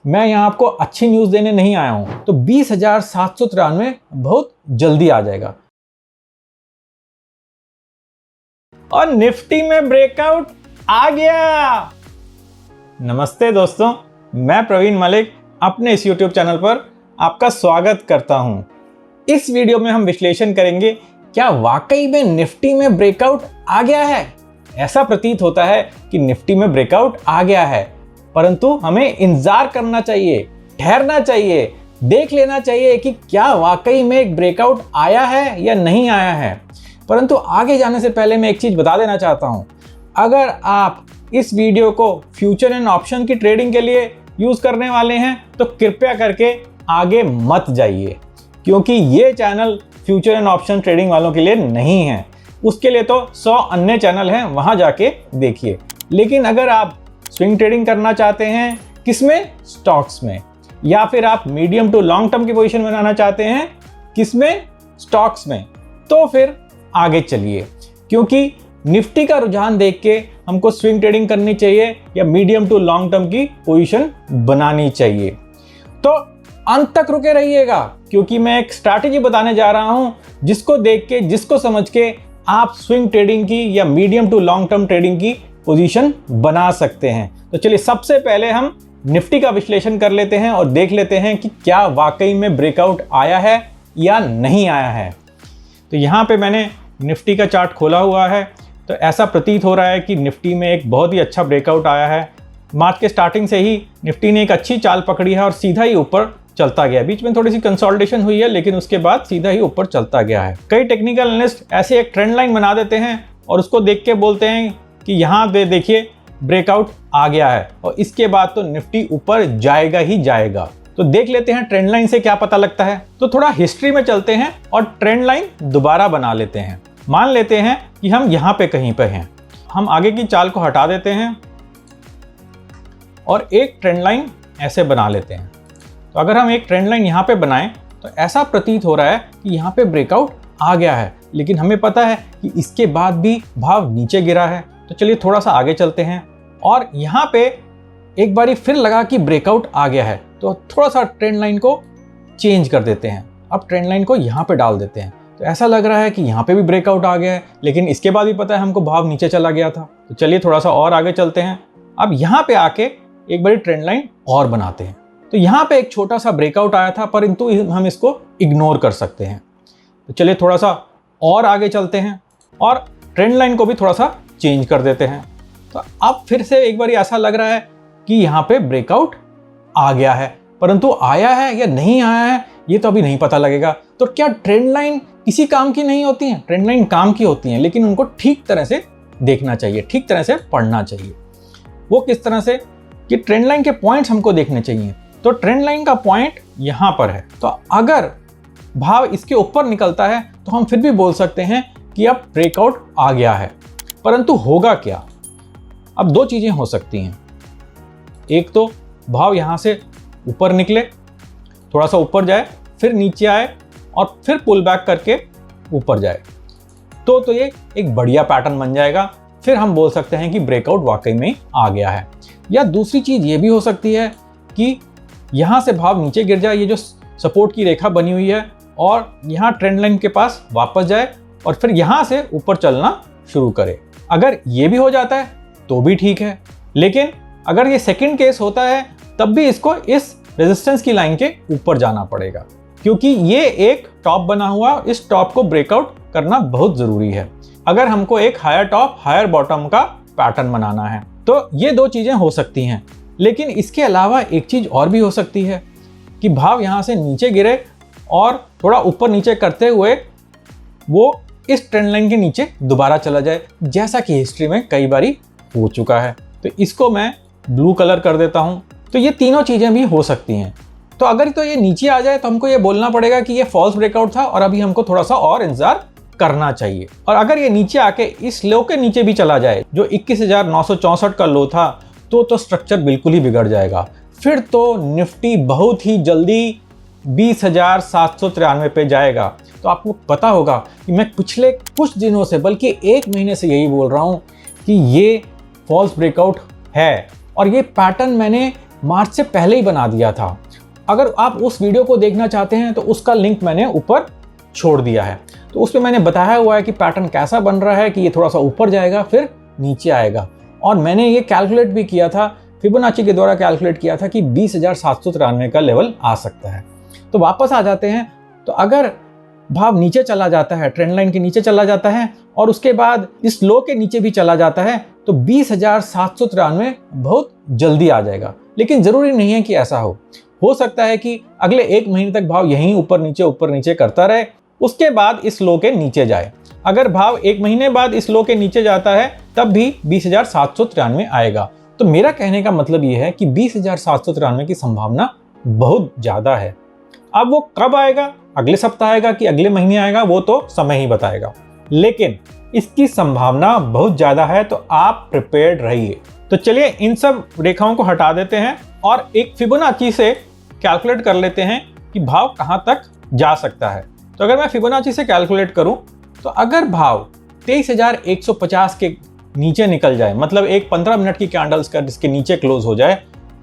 मैं यहाँ आपको अच्छी न्यूज़ देने नहीं आया हूँ। तो 20,793 बहुत जल्दी आ जाएगा। और निफ्टी में ब्रेकआउट आ गया। नमस्ते दोस्तों, मैं प्रवीण मलिक अपने इस YouTube चैनल पर आपका स्वागत करता हूं। इस वीडियो में हम विश्लेषण करेंगे, क्या वाकई में निफ्टी में ब्रेकआउट आ गया है। ऐसा प्रतीत होता है कि निफ्टी में ब्रेकआउट आ गया है, परंतु हमें इंतजार करना चाहिए, ठहरना चाहिए, देख लेना चाहिए कि क्या वाकई में एक ब्रेकआउट आया है या नहीं आया है। परंतु आगे जाने से पहले मैं एक चीज बता देना चाहता हूं, अगर आप इस वीडियो को फ्यूचर एंड ऑप्शन की ट्रेडिंग के लिए यूज करने वाले हैं तो कृपया करके आगे मत जाइए, क्योंकि ये channel future and option trading वालों के लिए नहीं है। उसके लिए तो 100 अन्य चैनल हैं, वहां जाके देखिए। लेकिन अगर आप स्विंग ट्रेडिंग करना चाहते हैं, किसमें? स्टॉक्स में। या फिर आप मीडियम टू लॉन्ग टर्म की पोजीशन बनाना चाहते हैं, किसमें? स्टॉक्स में। तो फिर आगे चलिए, क्योंकि निफ्टी का रुझान देख के हमको स्विंग ट्रेडिंग करनी चाहिए या मीडियम टू लॉन्ग टर्म की पोजीशन बनानी चाहिए। तो अंत तक रुके रहिएगा, क्योंकि मैं एक स्ट्रैटेजी बताने जा रहा हूं जिसको देख के, जिसको समझ के आप स्विंग ट्रेडिंग की या medium to long term trading की पोजीशन बना सकते हैं। तो चलिए सबसे पहले हम निफ्टी का विश्लेषण कर लेते हैं और देख लेते हैं कि क्या वाकई में ब्रेकआउट आया है या नहीं आया है। तो यहाँ पे मैंने निफ्टी का चार्ट खोला हुआ है, तो ऐसा प्रतीत हो रहा है कि निफ्टी में एक बहुत ही अच्छा ब्रेकआउट आया है। मार्च के स्टार्टिंग से ही निफ्टी ने एक अच्छी चाल पकड़ी है और सीधा ही ऊपर चलता गया। बीच में थोड़ी सी कंसोलिडेशन हुई है, लेकिन उसके बाद सीधा ही ऊपर चलता गया है। कई टेक्निकल एनालिस्ट ऐसे एक ट्रेंड लाइन बना देते हैं और उसको देख के बोलते हैं कि यहाँ पे देखिए ब्रेकआउट आ गया है और इसके बाद तो निफ्टी ऊपर जाएगा ही जाएगा। तो देख लेते हैं ट्रेंड लाइन से क्या पता लगता है। तो थोड़ा हिस्ट्री में चलते हैं और ट्रेंड लाइन दोबारा बना लेते हैं। मान लेते हैं कि हम यहाँ पे कहीं पे हैं। हम आगे की चाल को हटा देते हैं और एक ट्रेंड लाइन ऐसे बना लेते हैं। तो अगर हम एक ट्रेंड लाइन यहाँ पे बनाएं तो ऐसा प्रतीत हो रहा है कि यहाँ पे ब्रेकआउट आ गया है, लेकिन हमें पता है कि इसके बाद भी भाव नीचे गिरा है। तो चलिए थोड़ा सा आगे चलते हैं और यहाँ पे एक बारी फिर लगा कि ब्रेकआउट आ गया है, तो थोड़ा सा ट्रेंड लाइन को चेंज कर देते हैं। अब ट्रेंड लाइन को यहाँ पे डाल देते हैं। तो ऐसा लग रहा है कि यहाँ पे भी ब्रेकआउट आ गया है, लेकिन इसके बाद भी पता है हमको भाव नीचे चला गया था। तो चलिए थोड़ा सा और आगे चलते हैं। अब यहाँ पे आके एक बड़ी ट्रेंड लाइन और बनाते हैं। तो यहाँ पे एक छोटा सा ब्रेकआउट आया था, परंतु हम इसको इग्नोर कर सकते हैं। तो चलिए थोड़ा सा और आगे चलते हैं और ट्रेंड लाइन को भी थोड़ा सा चेंज कर देते हैं। तो अब फिर से एक बार ऐसा लग रहा है कि यहाँ पे ब्रेकआउट आ गया है, परंतु आया है या नहीं आया है ये तो अभी नहीं पता लगेगा। तो क्या ट्रेंड लाइन किसी काम की नहीं होती हैं? ट्रेंड लाइन काम की होती हैं, लेकिन उनको ठीक तरह से देखना चाहिए, ठीक तरह से पढ़ना चाहिए। वो किस तरह से? कि ट्रेंड लाइन के पॉइंट्स हमको देखने चाहिए। तो ट्रेंड लाइन का पॉइंट यहाँ पर है, तो अगर भाव इसके ऊपर निकलता है तो हम फिर भी बोल सकते हैं कि अब ब्रेकआउट आ गया है। परंतु होगा क्या? अब दो चीजें हो सकती हैं। एक तो भाव यहाँ से ऊपर निकले, थोड़ा सा ऊपर जाए, फिर नीचे आए और फिर पुल बैक करके ऊपर जाए, तो ये एक बढ़िया पैटर्न बन जाएगा। फिर हम बोल सकते हैं कि ब्रेकआउट वाकई में आ गया है। या दूसरी चीज ये भी हो सकती है कि यहाँ से भाव नीचे गिर जाए, ये जो सपोर्ट की रेखा बनी हुई है, और यहाँ ट्रेंड लाइन के पास वापस जाए और फिर यहाँ से ऊपर चलना शुरू करे। अगर ये भी हो जाता है तो भी ठीक है, लेकिन अगर ये सेकंड केस होता है तब भी इसको इस रेजिस्टेंस की लाइन के ऊपर जाना पड़ेगा, क्योंकि ये एक टॉप बना हुआ, इस टॉप को ब्रेकआउट करना बहुत जरूरी है अगर हमको एक हायर टॉप हायर बॉटम का पैटर्न बनाना है। तो ये दो चीजें हो सकती हैं, लेकिन इसके अलावा एक चीज और भी हो सकती है कि भाव यहाँ से नीचे गिरे और थोड़ा ऊपर नीचे करते हुए वो इस ट्रेंड लाइन के नीचे दोबारा चला जाए, जैसा कि हिस्ट्री में कई बारी हो चुका है। तो इसको मैं ब्लू कलर कर देता हूं। तो ये तीनों चीजें भी हो सकती हैं। तो अगर तो ये नीचे आ जाए तो हमको ये बोलना पड़ेगा कि ये फॉल्स ब्रेकआउट था और अभी हमको थोड़ा सा और इंतजार करना चाहिए। और अगर ये नीचे आके इस लो के नीचे भी चला जाए जो 21,964 का लो था, तो स्ट्रक्चर बिल्कुल ही बिगड़ जाएगा। फिर तो निफ्टी बहुत ही जल्दी 20,793 पे जाएगा। तो आपको पता होगा कि मैं पिछले कुछ दिनों से, बल्कि एक महीने से यही बोल रहा हूं कि ये फॉल्स ब्रेकआउट है और ये पैटर्न मैंने मार्च से पहले ही बना दिया था। अगर आप उस वीडियो को देखना चाहते हैं तो उसका लिंक मैंने ऊपर छोड़ दिया है। तो उसमें मैंने बताया हुआ है कि पैटर्न कैसा बन रहा है, कि ये थोड़ा सा ऊपर जाएगा फिर नीचे आएगा। और मैंने ये कैलकुलेट भी किया था, फिबोनाची के द्वारा कैलकुलेट किया था कि 20,793 का लेवल आ सकता है। तो वापस आ जाते हैं। तो अगर भाव नीचे चला जाता है, ट्रेंड लाइन के नीचे चला जाता है और उसके बाद इस लो के नीचे भी चला जाता है, तो 20,793 बहुत जल्दी आ जाएगा। लेकिन जरूरी नहीं है कि ऐसा हो सकता है कि अगले 1 महीने तक भाव यहीं ऊपर नीचे करता रहे, उसके बाद इस लो के नीचे जाए। अगर भाव 1 महीने बाद इस लो के नीचे जाता है तब भी 20,793 आएगा। तो मेरा कहने का मतलब ये है कि 20,793 की संभावना बहुत ज्यादा है। अब वो कब आएगा, अगले सप्ताह आएगा कि अगले महीने आएगा, वो तो समय ही बताएगा, लेकिन इसकी संभावना बहुत ज्यादा है। तो आप प्रिपेयर्ड रहिए। तो चलिए इन सब रेखाओं को हटा देते हैं और एक फिबोनाची से कैलकुलेट कर लेते हैं कि भाव कहां तक जा सकता है। तो अगर मैं फिबोनाची से कैलकुलेट करूं तो अगर भाव 23,150 के नीचे निकल जाए, मतलब एक 15 मिनट की कैंडल्स का जिसके नीचे क्लोज हो जाए,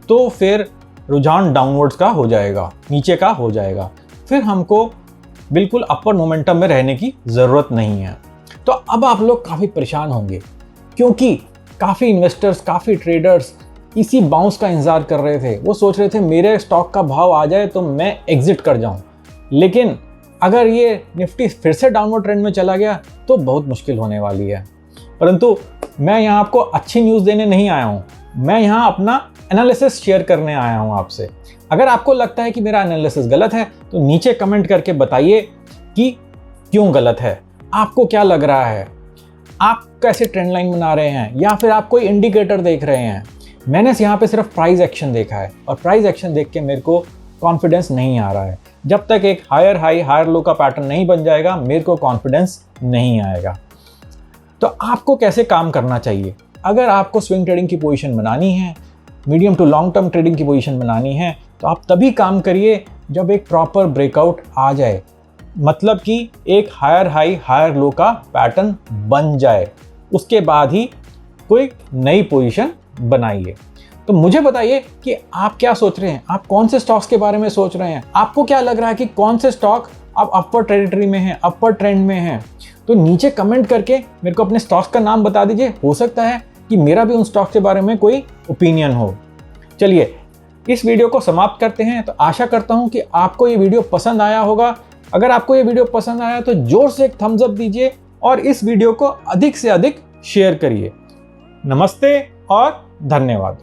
तो फिर रुझान डाउनवर्ड्स का हो जाएगा, नीचे का हो जाएगा। फिर हमको बिल्कुल अपर मोमेंटम में रहने की ज़रूरत नहीं है। तो अब आप लोग काफ़ी परेशान होंगे क्योंकि काफ़ी इन्वेस्टर्स, काफ़ी ट्रेडर्स इसी बाउंस का इंतज़ार कर रहे थे। वो सोच रहे थे मेरे स्टॉक का भाव आ जाए तो मैं एग्जिट कर जाऊं, लेकिन अगर ये निफ्टी फिर से डाउनवर्ड ट्रेंड में चला गया तो बहुत मुश्किल होने वाली है। परंतु मैं यहाँ आपको अच्छी न्यूज़ देने नहीं आया हूँ, मैं यहाँ अपना एनालिसिस शेयर करने आया हूँ आपसे। अगर आपको लगता है कि मेरा एनालिसिस गलत है तो नीचे कमेंट करके बताइए कि क्यों गलत है, आपको क्या लग रहा है, आप कैसे ट्रेंड लाइन बना रहे हैं, या फिर आप कोई इंडिकेटर देख रहे हैं। मैंने यहाँ पे सिर्फ प्राइस एक्शन देखा है और प्राइस एक्शन देख के मेरे को कॉन्फिडेंस नहीं आ रहा है। जब तक एक हायर हाई हायर लो का पैटर्न नहीं बन जाएगा मेरे को कॉन्फिडेंस नहीं आएगा। तो आपको कैसे काम करना चाहिए? अगर आपको स्विंग ट्रेडिंग की पोजीशन बनानी है, medium to long term trading की पोजीशन बनानी है, तो आप तभी काम करिए जब एक प्रॉपर ब्रेकआउट आ जाए, मतलब कि एक हायर हाई हायर लो का पैटर्न बन जाए, उसके बाद ही कोई नई पोजीशन बनाइए। तो मुझे बताइए कि आप क्या सोच रहे हैं, आप कौन से स्टॉक्स के बारे में सोच रहे हैं, आपको क्या लग रहा है कि कौन से स्टॉक अब अपर टेरिटरी में हैं, अपर ट्रेंड में हैं। तो नीचे कमेंट करके मेरे को अपने स्टॉक्स का नाम बता दीजिए, हो सकता है कि मेरा भी उन स्टॉक्स के बारे में कोई ओपिनियन हो। चलिए इस वीडियो को समाप्त करते हैं। तो आशा करता हूं कि आपको ये वीडियो पसंद आया होगा। अगर आपको ये वीडियो पसंद आया तो जोर से एक थम्स अप दीजिए और इस वीडियो को अधिक से अधिक शेयर करिए। नमस्ते और धन्यवाद।